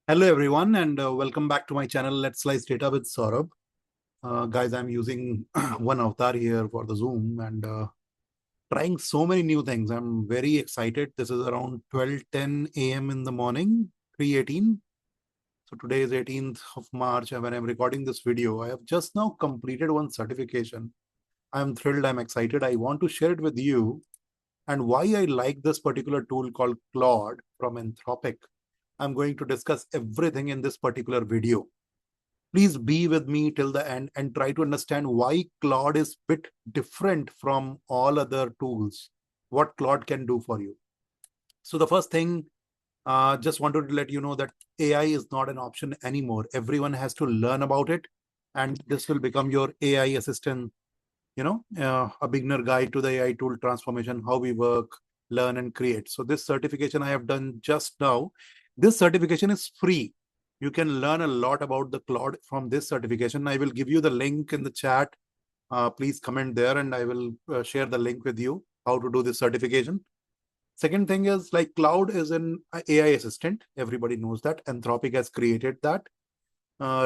Hello everyone and welcome back to my channel Let's Slice Data with Saurabh. Guys, I'm using one avatar here for the Zoom and trying so many new things. I'm very excited. This is around 12:10 a.m. in the morning, 3:18. So today is 18th of March and when I'm recording this video, I have just now completed one certification. I'm thrilled, I'm excited. I want to share it with you and why I like this particular tool called Claude from Anthropic. I'm going to discuss everything in this particular video. Please be with me till the end and try to understand why Claude is a bit different from all other tools, what Claude can do for you. So the first thing, just wanted to let you know that AI is not an option anymore. Everyone has to learn about it, and this will become your AI assistant, a beginner guide to the AI tool transformation, how we work, learn, and create. So this certification I have done just now, this certification is free. You can learn a lot about the Claude from this certification. I will give you the link in the chat. Please comment there and I will share the link with you, how to do this certification. Second thing is like Claude is an AI assistant. Everybody knows that. Anthropic has created that.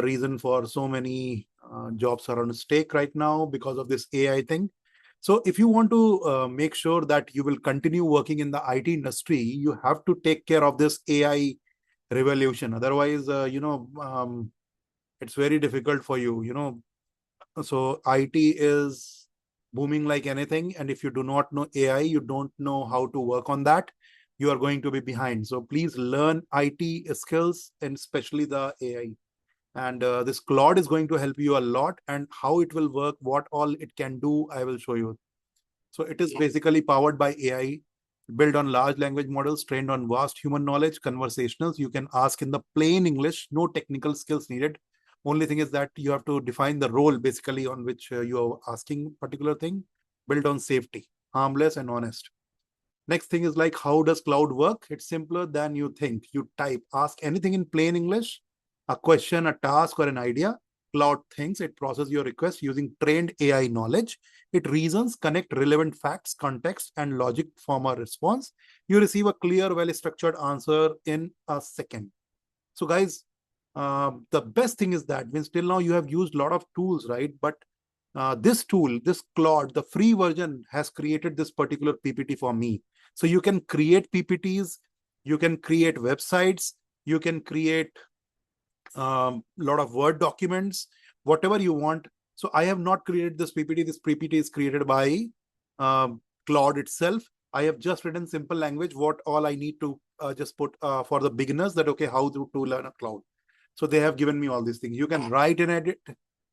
Reason for so many jobs are on stake right now because of this AI thing. So if you want to make sure that you will continue working in the IT industry, you have to take care of this AI revolution. Otherwise, it's very difficult for you. So IT is booming like anything. And if you do not know AI, you don't know how to work on that, you are going to be behind. So please learn IT skills and especially the AI. And this Claude is going to help you a lot, and how it will work, what all it can do, I will show you. So it is basically powered by AI, built on large language models, trained on vast human knowledge, conversationals. You can ask in the plain English, no technical skills needed. Only thing is that you have to define the role basically on which you are asking particular thing, built on safety, harmless and honest. Next thing is like, how does Claude work? It's simpler than you think. You type, ask anything in plain English, a question, a task, or an idea. Claude thinks, it processes your request using trained AI knowledge. It reasons, connect relevant facts, context, and logic from a response. You receive a clear, well-structured answer in a second. So guys, the best thing is that means till now you have used a lot of tools, right? But this tool, this Claude, the free version has created this particular PPT for me. So you can create PPTs, you can create websites, you can create a lot of Word documents, whatever you want. So I have not created this PPT. This PPT is created by Claude itself. I have just written simple language, what all I need to just put for the beginners that, okay, how to learn a Claude. So they have given me all these things. You can write and edit,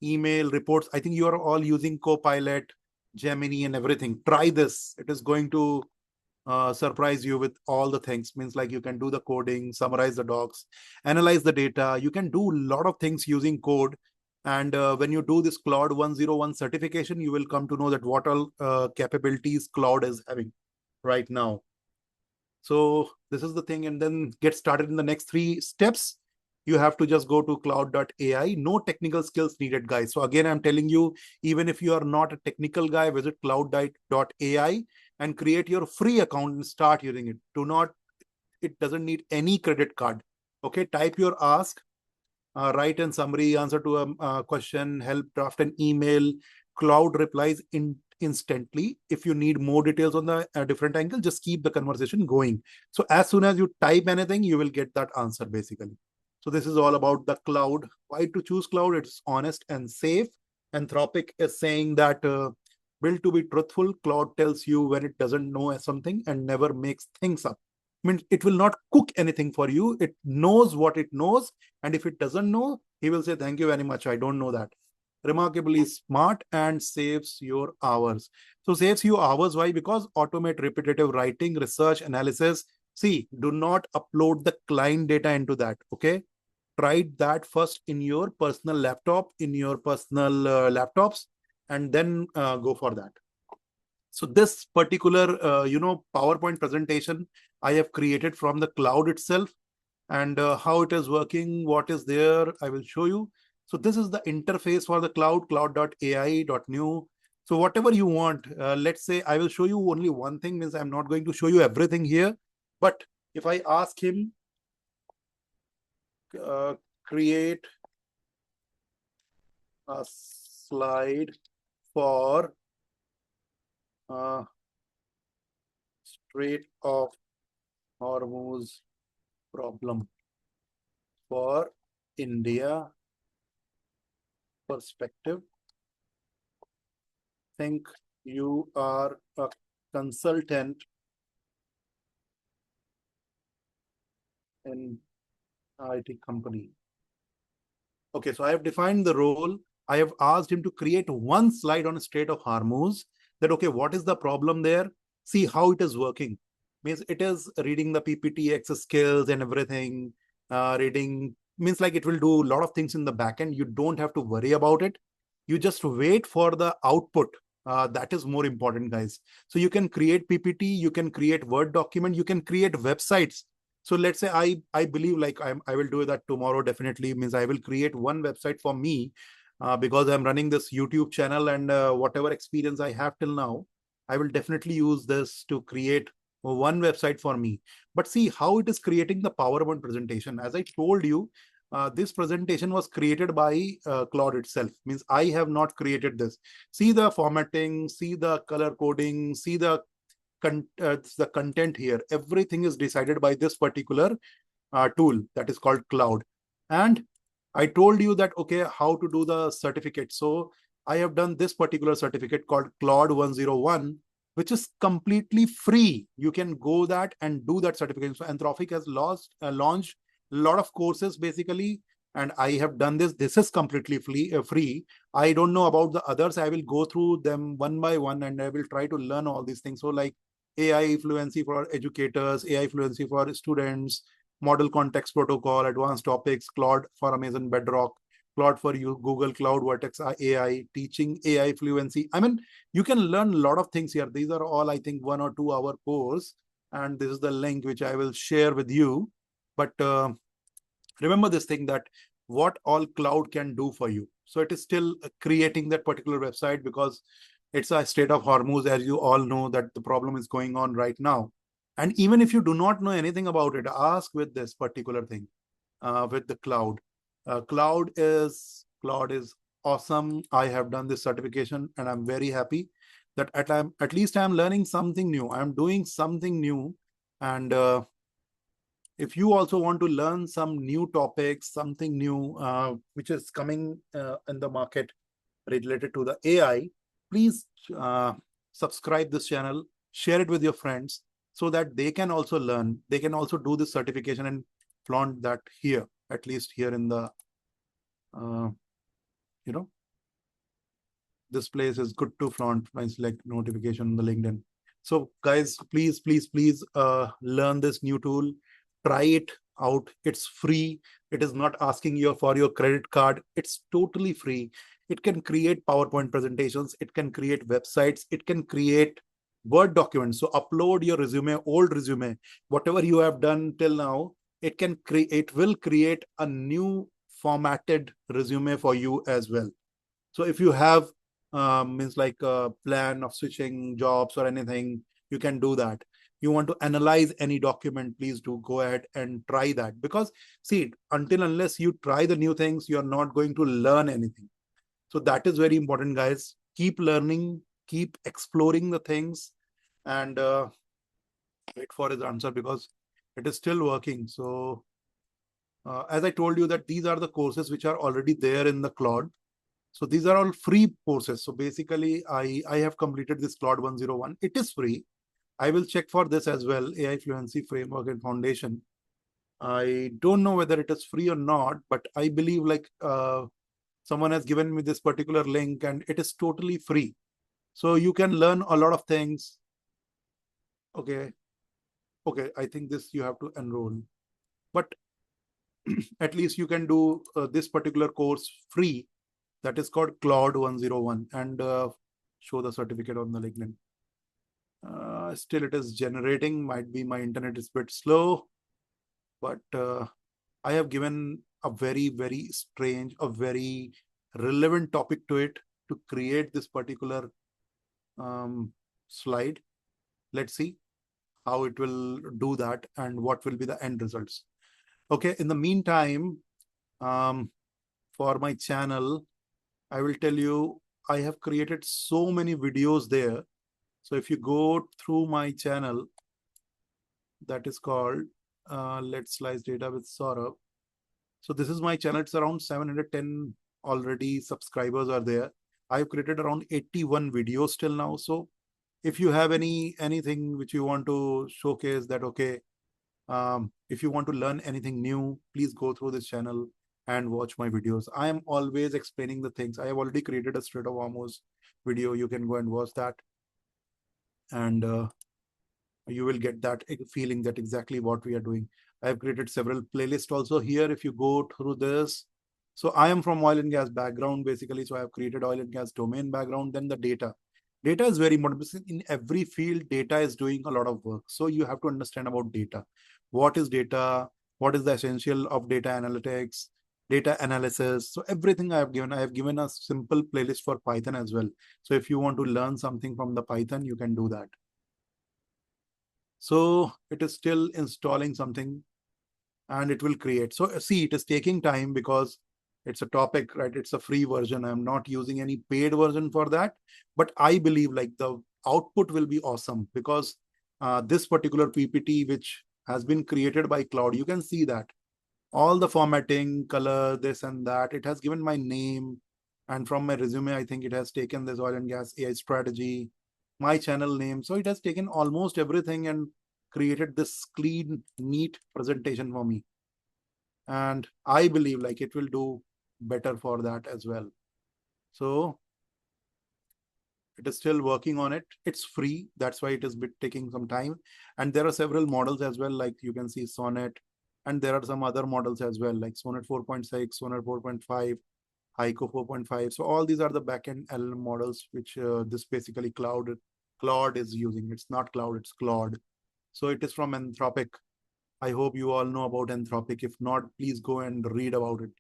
email, reports. I think you are all using Copilot, Gemini and everything. Try this. It is going to surprise you with all the things. Means like you can do the coding, summarize the docs, analyze the data. You can do a lot of things using code. And when you do this Claude 101 certification, you will come to know that what all capabilities Claude is having right now. So this is the thing, and then get started in the next 3 steps. You have to just go to claude.ai. No technical skills needed, guys. So again, I'm telling you, even if you are not a technical guy, visit claude.ai and create your free account and start using it. It doesn't need any credit card. Okay, type your ask, write in summary, answer to a question, help draft an email. Claude replies instantly. If you need more details on the different angle, just keep the conversation going. So as soon as you type anything, you will get that answer basically. So this is all about the Claude. Why to choose Claude? It's honest and safe. Anthropic is saying that built to be truthful. Claude tells you when it doesn't know something and never makes things up. I mean, it will not cook anything for you. It knows what it knows. And if it doesn't know, he will say, thank you very much, I don't know that. Remarkably smart and saves your hours. So saves you hours. Why? Because automate repetitive writing, research, analysis. See, do not upload the client data into that. Okay. Try that first in your personal laptop, in your personal laptops, and then go for that. So this particular, PowerPoint presentation I have created from the Claude itself, and how it is working, what is there, I will show you. So this is the interface for the Claude, claude.ai.new. So whatever you want, let's say I will show you only one thing, means I'm not going to show you everything here. But if I ask him, uh, create a slide for Strait of Hormuz problem for India perspective. Think you are a consultant in IT company. Okay, so I have defined the role. I have asked him to create one slide on a Strait of Hormuz. That, okay, what is the problem there? See how it is working. Means it is reading the PPT, access skills and everything. Reading means like it will do a lot of things in the backend. You don't have to worry about it. You just wait for the output. That is more important, guys. So you can create PPT, you can create Word document, you can create websites. So let's say I believe like I will do that tomorrow. Definitely means I will create one website for me because I'm running this YouTube channel, and whatever experience I have till now, I will definitely use this to create one website for me. But see how it is creating the PowerPoint presentation. As I told you, this presentation was created by Claude itself. Means I have not created this. See the formatting, see the color coding, see the content here. Everything is decided by this particular tool that is called Cloud. And I told you that, okay, how to do the certificate. So I have done this particular certificate called Claude 101, which is completely free. You can go that and do that certification. So Anthropic has launched a lot of courses basically, and I have done this. This is completely free. I don't know about the others. I will go through them one by one and I will try to learn all these things. So like AI Fluency for educators, AI Fluency for students, Model Context Protocol, Advanced Topics, Claude for Amazon Bedrock, Claude for you, Google Cloud, Vertex AI, teaching AI Fluency. I mean, you can learn a lot of things here. These are all, I think, 1 or 2 hour course. And this is the link which I will share with you. But remember this thing that what all Cloud can do for you. So it is still creating that particular website because it's a Strait of Hormuz, as you all know, that the problem is going on right now. And even if you do not know anything about it, ask with this particular thing, with the Cloud. Cloud is awesome. I have done this certification and I'm very happy that at least I'm learning something new. I'm doing something new. And if you also want to learn some new topics, something new which is coming in the market related to the AI, please subscribe this channel, share it with your friends so that they can also learn. They can also do this certification and flaunt that here, at least here in the, you know, this place is good to flaunt my select notification on the LinkedIn. So guys, please learn this new tool, try it out. It's free. It is not asking you for your credit card. It's totally free. It can create PowerPoint presentations. It can create websites. It can create Word documents. So upload your resume, old resume, whatever you have done till now. It will create a new formatted resume for you as well. So if you have means like a plan of switching jobs or anything, you can do that. You want to analyze any document, please do go ahead and try that. Because see, unless you try the new things, you're not going to learn anything. So that is very important, guys. Keep learning, keep exploring the things, and wait for his answer because it is still working. So as I told you that these are the courses which are already there in the Claude. So these are all free courses. So basically, I have completed this Claude 101. It is free. I will check for this as well, AI Fluency Framework and Foundation. I don't know whether it is free or not, but I believe like someone has given me this particular link and it is totally free. So you can learn a lot of things. Okay. Okay. I think this you have to enroll. But at least you can do this particular course free. That is called Claude 101 and show the certificate on the LinkedIn. Still it is generating. Might be my internet is a bit slow, but I have given a very strange, a very relevant topic to it to create this particular slide. Let's see how it will do that and what will be the end results. Okay, in the meantime, For my channel, I will tell you, I have created so many videos there. So if you go through my channel, that is called Let's Slice Data with Saurabh. So this is my channel. It's around 710 already subscribers are there. I've created around 81 videos till now. So if you have anything which you want to showcase that, okay, if you want to learn anything new, please go through this channel and watch my videos. I am always explaining the things. I have already created a Strait of Hormuz video. You can go and watch that. And you will get that feeling that exactly what we are doing. I have created several playlists also here. If you go through this, so I am from oil and gas background basically. So I have created oil and gas domain background. Then the data is very important. In every field, data is doing a lot of work. So you have to understand about data. What is data? What is the essential of data analytics, data analysis? So everything I have given a simple playlist for Python as well. So if you want to learn something from the Python, you can do that. So it is still installing something and it will create. So see, it is taking time because it's a topic, right? It's a free version. I'm not using any paid version for that. But I believe like the output will be awesome because this particular PPT, which has been created by Claude, you can see that all the formatting, color, this and that, it has given my name. And from my resume, I think it has taken this oil and gas AI strategy, my channel name. So it has taken almost everything and created this clean, neat presentation for me. And I believe like it will do better for that as well. So it is still working on it. It's free. That's why it is taking some time. And there are several models as well, like you can see Sonnet. And there are some other models as well, like Sonnet 4.6, Sonnet 4.5, Haiku 4.5. So all these are the backend LLM models, which this basically Claude is using. It's not Cloud, it's Claude. So it is from Anthropic. I hope you all know about Anthropic. If not, please go and read about it.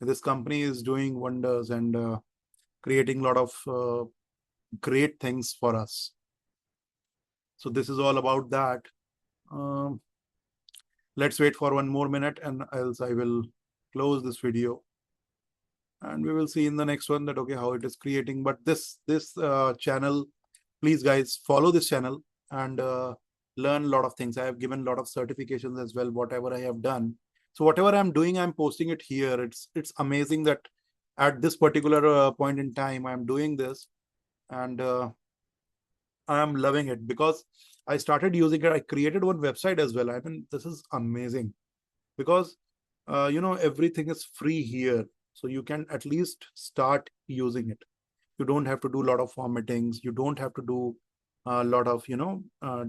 This company is doing wonders and creating a lot of great things for us. So this is all about that. Um, let's wait for one more minute and else I will close this video. And we will see in the next one that, okay, how it is creating. But this channel, please guys, follow this channel and learn a lot of things. I have given a lot of certifications as well, whatever I have done. So whatever I'm doing, I'm posting it here. It's amazing that at this particular point in time, I'm doing this. And I am loving it because I started using it. I created one website as well. I mean, this is amazing because, everything is free here. So you can at least start using it. You don't have to do a lot of formattings. You don't have to do a lot of,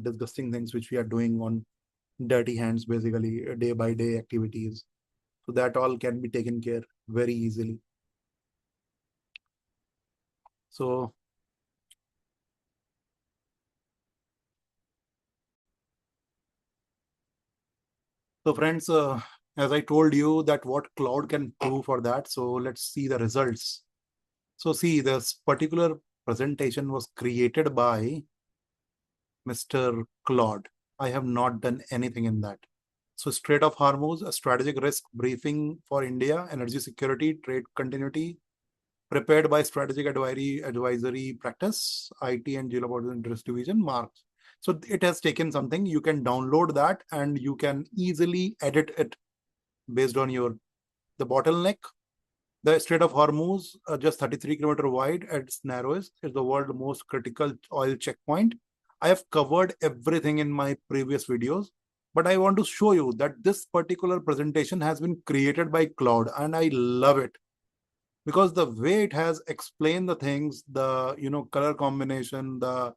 disgusting things, which we are doing on dirty hands, basically day by day activities. So that all can be taken care very easily. So friends, as I told you that what Cloud can do for that. So let's see the results. So see, this particular presentation was created by Mr. Claude. I have not done anything in that. So Strait of Hormuz, a strategic risk briefing for India, energy security, trade continuity, prepared by Strategic Advisory Practice, IT and Geopolitical Interest Division, marks. So it has taken something. You can download that and you can easily edit it based on the bottleneck. The Strait of Hormuz, just 33-kilometer wide at its narrowest, is the world's most critical oil checkpoint. I have covered everything in my previous videos, but I want to show you that this particular presentation has been created by Claude, and I love it because the way it has explained the things, the color combination, the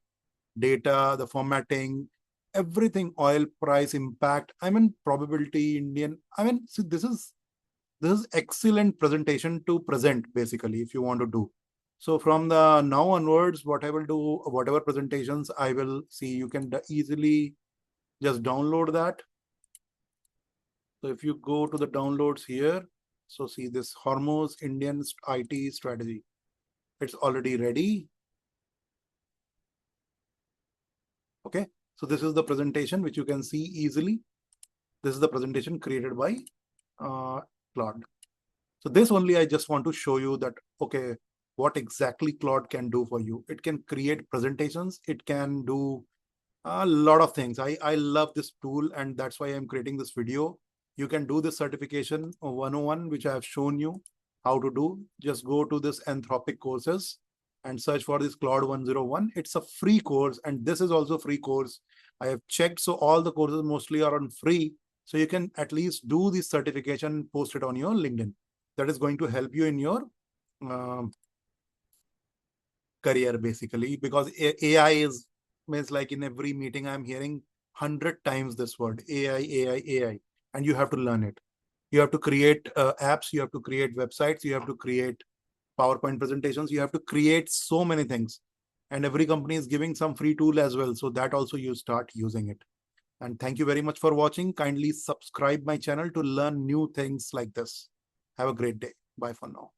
data, the formatting, everything, oil price impact. I mean, probability, Indian. I mean, see, this is excellent presentation to present basically if you want to do. So from the now onwards, what I will do, whatever presentations I will see, you can easily just download that. So if you go to the downloads here, so see this Hormuz Indian IT strategy. It's already ready. Okay. So this is the presentation which you can see easily. This is the presentation created by Claude. So this only I just want to show you that, okay, what exactly Claude can do for you. It can create presentations. It can do a lot of things. I love this tool, and that's why I'm creating this video. You can do this certification 101, which I have shown you how to do. Just go to this Anthropic courses and search for this Claude 101. It's a free course, and this is also free course. I have checked, so all the courses mostly are on free. So you can at least do this certification, post it on your LinkedIn. That is going to help you in your um, career, basically, because AI is means like in every meeting I'm hearing 100 times this word AI, and you have to learn it. You have to create apps, you have to create websites, you have to create PowerPoint presentations, you have to create so many things, and every company is giving some free tool as well, so that also you start using it. And thank you very much for watching. Kindly subscribe my channel to learn new things like this. Have a great day. Bye for now.